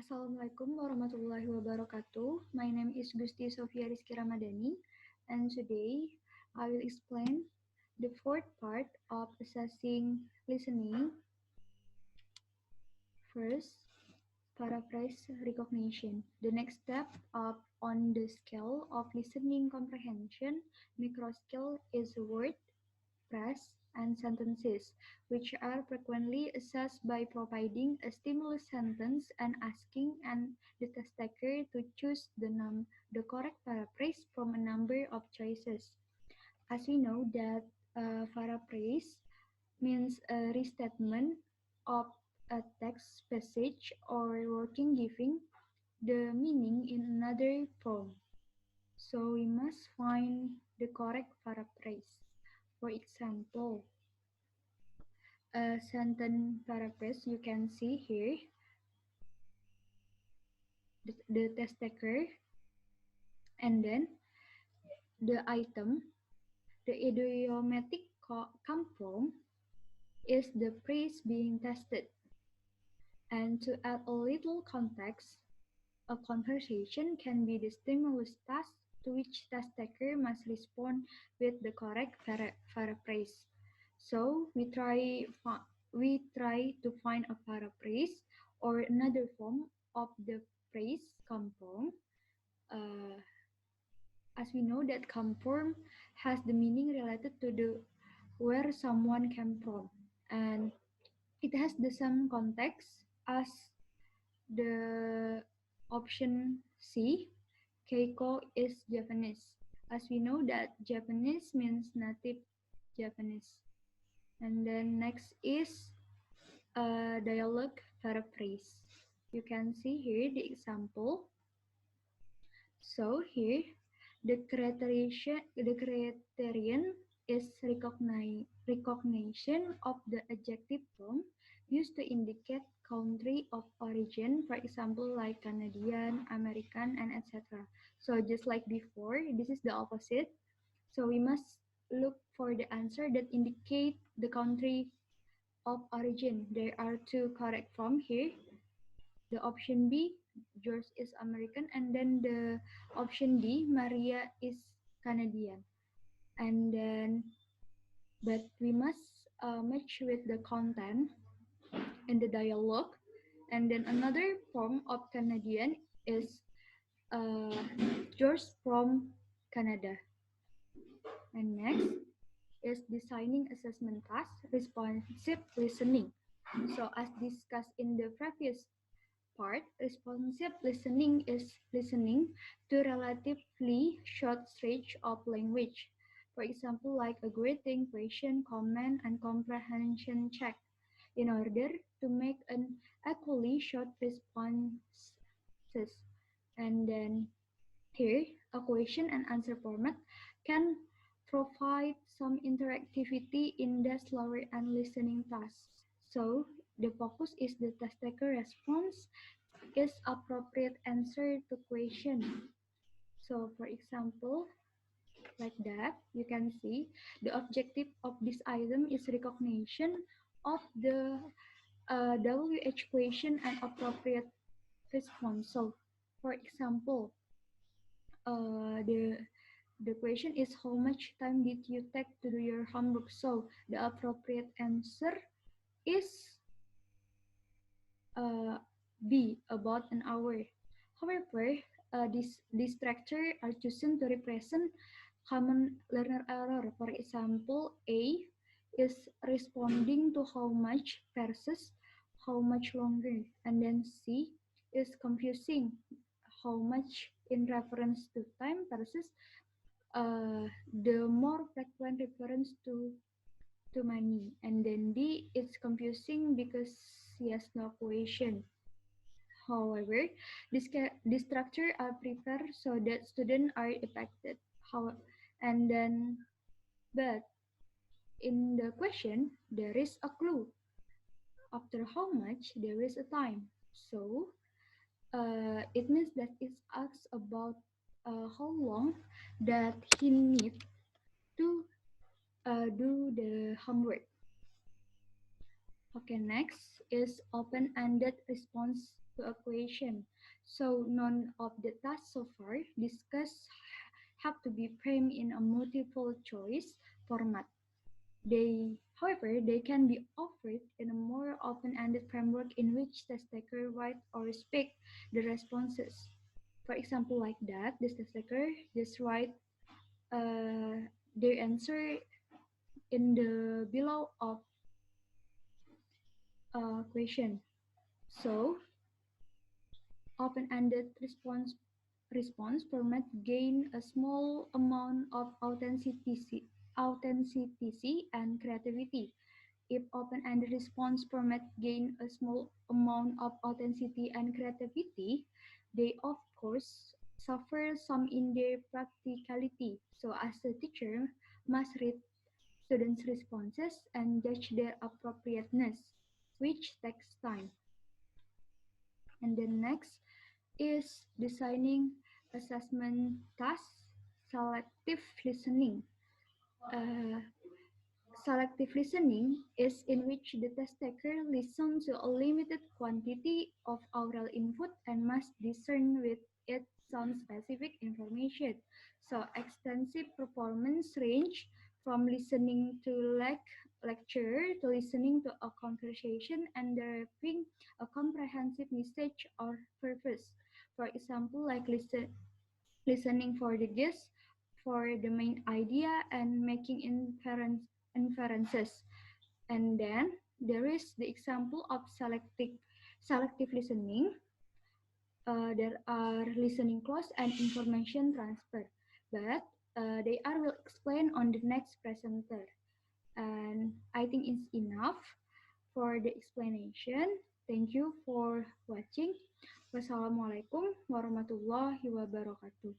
Assalamualaikum warahmatullahi wabarakatuh. My name is Gusti Sofia Rizky Ramadhani, and today I will explain the fourth part of assessing listening. First, paraphrase recognition. The next step up on the scale of listening comprehension, micro scale is word, phrase, and sentences, which are frequently assessed by providing a stimulus sentence and asking the test taker to choose the correct paraphrase from a number of choices. As we know that paraphrase means a restatement of a text passage or working giving the meaning in another form. So we must find the correct paraphrase. For example, a sentence paraphrase you can see here, the test taker, and then the item, the idiomatic come from is the phrase being tested. And to add a little context, a conversation can be the stimulus task to which test taker must respond with the correct paraphrase. So we try to find a paraphrase or another form of the phrase come from. Uh, as we know that come from has the meaning related to the where someone came from, and it has the same context as the option C, Keiko is Japanese. As we know that Japanese means native Japanese. And then next is a dialogue paraphrase. You can see here the example. So here the criterion is recognition of the adjective form used to indicate country of origin, for example, like Canadian, American, and etc. So just like before, this is the opposite. So we must look for the answer that indicate the country of origin. There are two correct form here. The option B, George is American, and then the option D, Maria is Canadian. And then, but we must match with the content in the dialogue. And then another form of Canadian is uh, George from Canada. And next is designing assessment task, responsive listening. So as discussed in the previous part, responsive listening is listening to relatively short stretch of language. For example, like a greeting, question, comment, and comprehension check, in order to make an equally short responses. And then here, a question and answer format can provide some interactivity in the slower and listening tasks. So the focus is the test taker response is appropriate answer to question. So for example, like that, you can see the objective of this item is recognition of the WH question and appropriate response. So for example, the question is how much time did you take to do your homework? So the appropriate answer is B, about an hour. However, these structure are chosen to represent common learner error. For example, A is responding to how much versus how much longer, and then C is confusing how much in reference to time versus the more frequent reference to money, and then D is confusing because he has no question. However, this structure are prepared so that students are affected. How and then, but in the question there is a clue. After how much there is a time. So it means that it asks about how long that he need to do the homework. Okay, next is open-ended response to a question. So none of the tasks so far discussed have to be framed in a multiple choice format. However, they can be offered in a more open-ended framework in which test taker write or speak the responses. For example, like that, the test taker just write their answer in the below of question. So, open-ended response format gain a small amount of authenticity and creativity. If open-ended response format gain a small amount of authenticity and creativity, they of course suffer some in their practicality. So as a teacher must read students' responses and judge their appropriateness, which takes time. And then next is designing assessment tasks, selective listening. Uh, Selective listening is in which the test taker listens to a limited quantity of oral input and must discern with it some specific information. So extensive performance range from listening to lecture to listening to a conversation and deriving a comprehensive message or purpose. For example, like listening for the gist, for the main idea, and making inferences. And then there is the example of selective listening. There are listening close and information transfer, but they are will explain on the next presenter. And I think it's enough for the explanation. Thank you for watching. Wassalamualaikum warahmatullahi wabarakatuh.